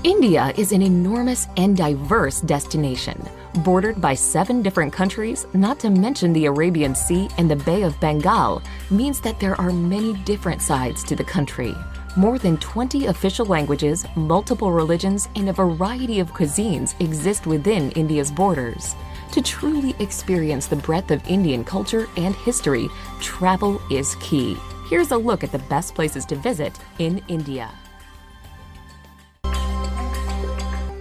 India is an enormous and diverse destination, bordered by 7 different countries, not to mention the Arabian Sea and the Bay of Bengal, means that there are many different sides to the country. More than 20 official languages, multiple religions, and a variety of cuisines exist within India's borders. To truly experience the breadth of Indian culture and history, travel is key. Here's a look at the best places to visit in India.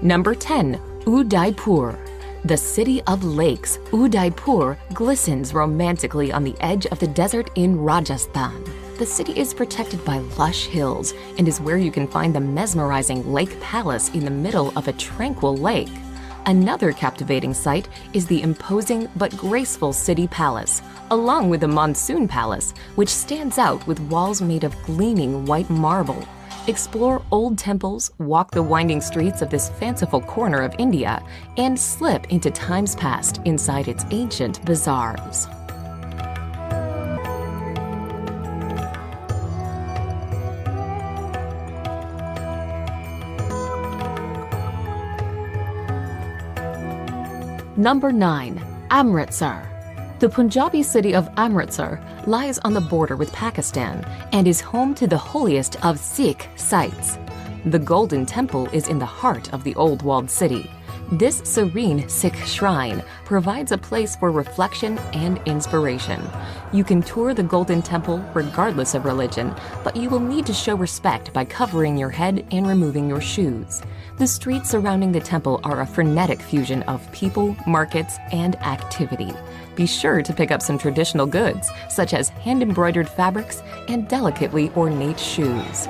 Number 10. Udaipur. The city of lakes, Udaipur glistens romantically on the edge of the desert in Rajasthan. The city is protected by lush hills and is where you can find the mesmerizing Lake Palace in the middle of a tranquil lake. Another captivating sight is the imposing but graceful city palace, along with the Monsoon Palace, which stands out with walls made of gleaming white marble. Explore old temples, walk the winding streets of this fanciful corner of India, and slip into times past inside its ancient bazaars. Number 9. Amritsar. The Punjabi city of Amritsar lies on the border with Pakistan and is home to the holiest of Sikh sites. The Golden Temple is in the heart of the old walled city. This serene Sikh shrine provides a place for reflection and inspiration. You can tour the Golden Temple regardless of religion, but you will need to show respect by covering your head and removing your shoes. The streets surrounding the temple are a frenetic fusion of people, markets, and activity. Be sure to pick up some traditional goods, such as hand-embroidered fabrics and delicately ornate shoes.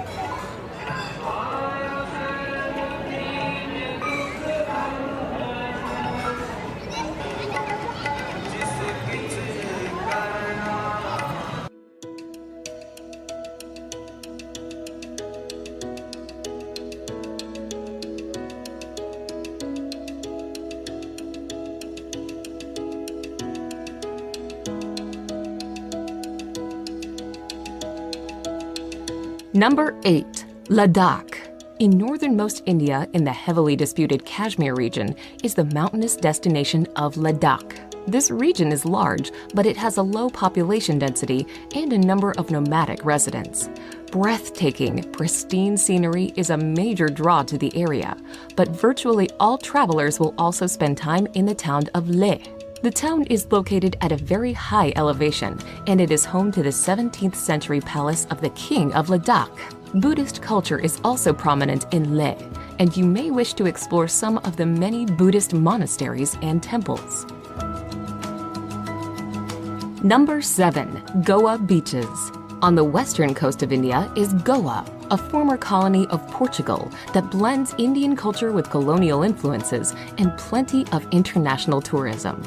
Number 8. Ladakh. In northernmost India, in the heavily disputed Kashmir region, is the mountainous destination of Ladakh. This region is large, but it has a low population density and a number of nomadic residents. Breathtaking, pristine scenery is a major draw to the area, but virtually all travelers will also spend time in the town of Leh. The town is located at a very high elevation, and it is home to the 17th century palace of the King of Ladakh. Buddhist culture is also prominent in Leh, and you may wish to explore some of the many Buddhist monasteries and temples. Number 7. Goa beaches. On the western coast of India is Goa, a former colony of Portugal that blends Indian culture with colonial influences and plenty of international tourism.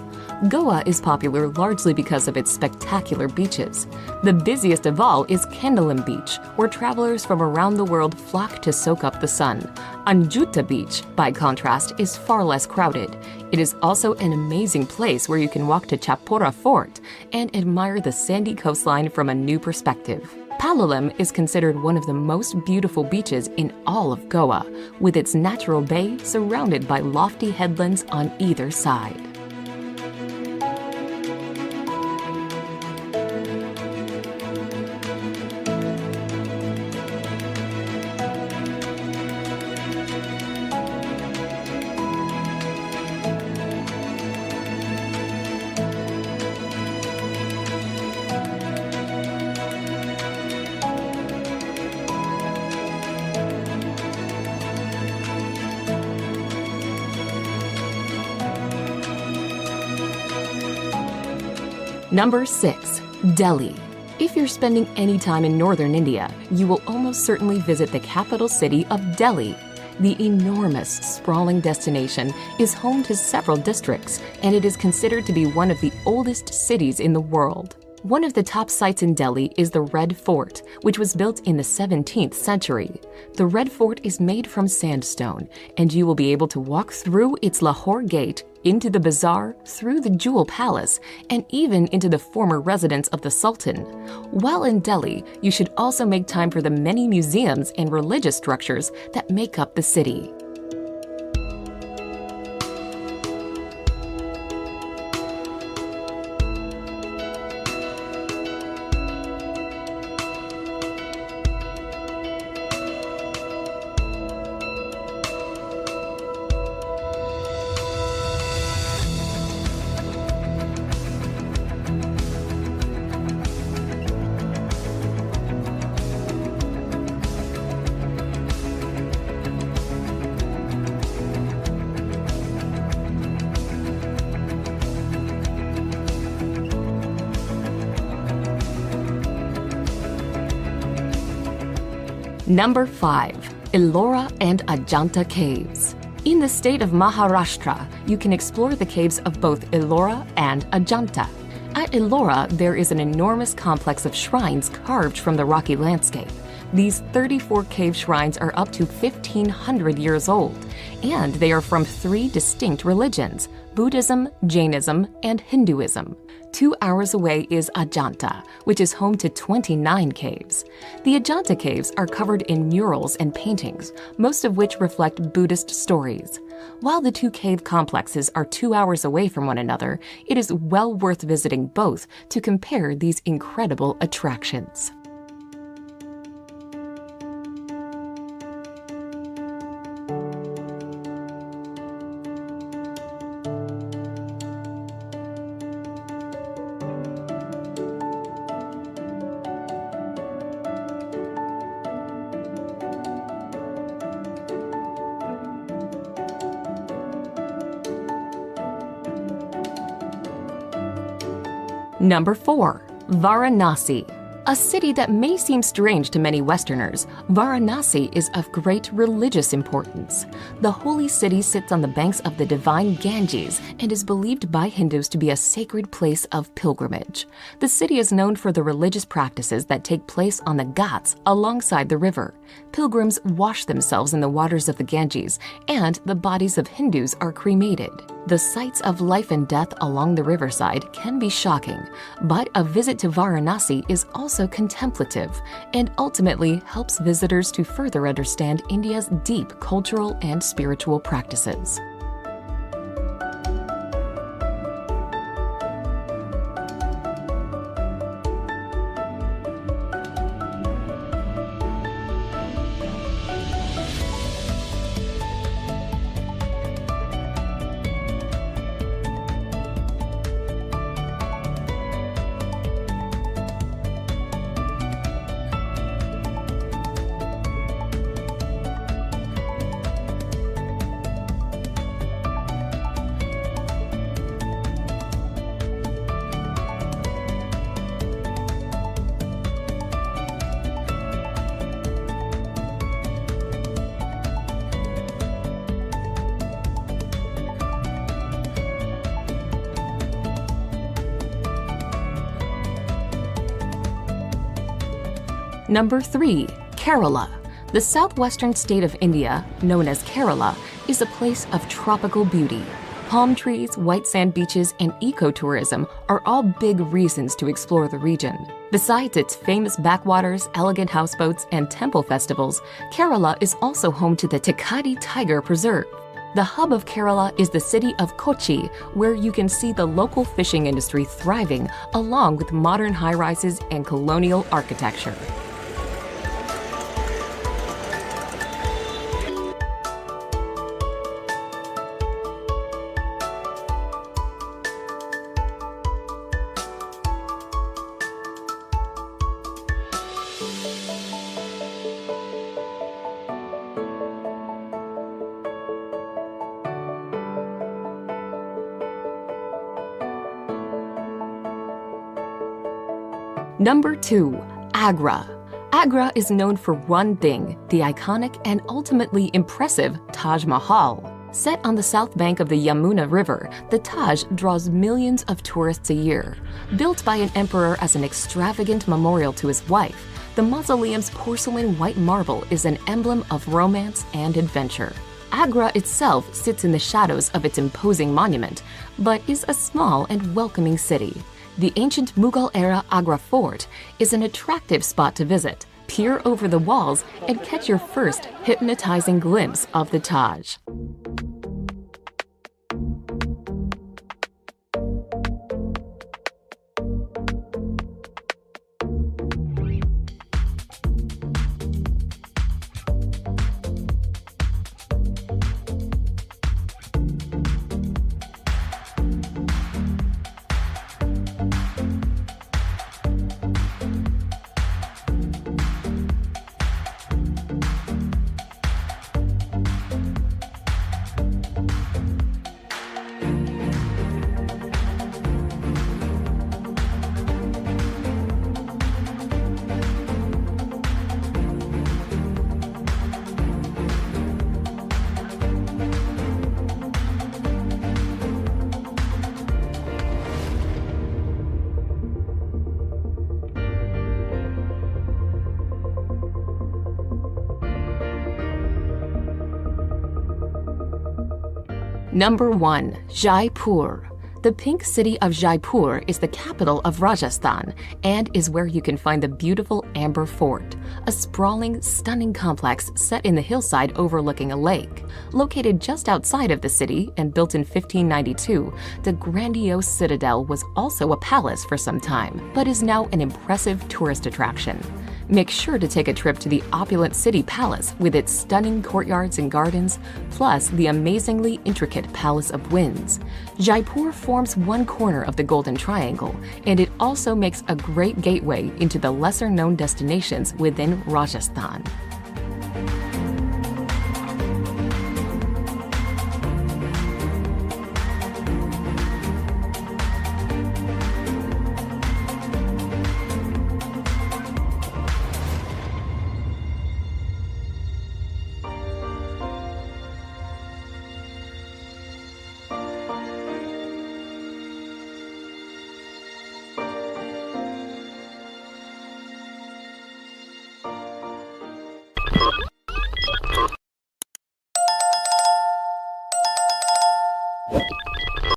Goa is popular largely because of its spectacular beaches. The busiest of all is Kendalum Beach, where travelers from around the world flock to soak up the sun. Anjuta Beach, by contrast, is far less crowded. It is also an amazing place where you can walk to Chapora Fort and admire the sandy coastline from a new perspective. Palolem is considered one of the most beautiful beaches in all of Goa, with its natural bay surrounded by lofty headlands on either side. Number 6. Delhi. If you're spending any time in northern India, you will almost certainly visit the capital city of Delhi. The enormous, sprawling destination is home to several districts, and it is considered to be one of the oldest cities in the world. One of the top sites in Delhi is the Red Fort, which was built in the 17th century. The Red Fort is made from sandstone, and you will be able to walk through its Lahore Gate, into the bazaar, through the Jewel Palace, and even into the former residence of the Sultan. While in Delhi, you should also make time for the many museums and religious structures that make up the city. Number 5. Ellora and Ajanta Caves. In the state of Maharashtra, you can explore the caves of both Ellora and Ajanta. At Ellora, there is an enormous complex of shrines carved from the rocky landscape. These 34 cave shrines are up to 1,500 years old, and they are from 3 distinct religions: Buddhism, Jainism, and Hinduism. 2 hours away is Ajanta, which is home to 29 caves. The Ajanta caves are covered in murals and paintings, most of which reflect Buddhist stories. While the 2 cave complexes are 2 hours away from one another, it is well worth visiting both to compare these incredible attractions. Number 4. Varanasi. A city that may seem strange to many Westerners, Varanasi is of great religious importance. The holy city sits on the banks of the divine Ganges and is believed by Hindus to be a sacred place of pilgrimage. The city is known for the religious practices that take place on the Ghats alongside the river. Pilgrims wash themselves in the waters of the Ganges, and the bodies of Hindus are cremated. The sights of life and death along the riverside can be shocking, but a visit to Varanasi is also contemplative and ultimately helps visitors to further understand India's deep cultural and spiritual practices. Number 3. Kerala. The southwestern state of India, known as Kerala, is a place of tropical beauty. Palm trees, white sand beaches, and ecotourism are all big reasons to explore the region. Besides its famous backwaters, elegant houseboats, and temple festivals, Kerala is also home to the Thekkady Tiger Preserve. The hub of Kerala is the city of Kochi, where you can see the local fishing industry thriving along with modern high-rises and colonial architecture. Number 2. Agra. Agra is known for one thing, the iconic and ultimately impressive Taj Mahal. Set on the south bank of the Yamuna River, the Taj draws millions of tourists a year. Built by an emperor as an extravagant memorial to his wife, the mausoleum's porcelain white marble is an emblem of romance and adventure. Agra itself sits in the shadows of its imposing monument, but is a small and welcoming city. The ancient Mughal-era Agra Fort is an attractive spot to visit. Peer over the walls and catch your first hypnotizing glimpse of the Taj. Number 1. Jaipur. The pink city of Jaipur is the capital of Rajasthan and is where you can find the beautiful Amber Fort, a sprawling, stunning complex set in the hillside overlooking a lake. Located just outside of the city and built in 1592, the grandiose citadel was also a palace for some time, but is now an impressive tourist attraction. Make sure to take a trip to the opulent city palace with its stunning courtyards and gardens, plus the amazingly intricate Palace of Winds. Jaipur forms one corner of the Golden Triangle, and it also makes a great gateway into the lesser-known destinations within Rajasthan.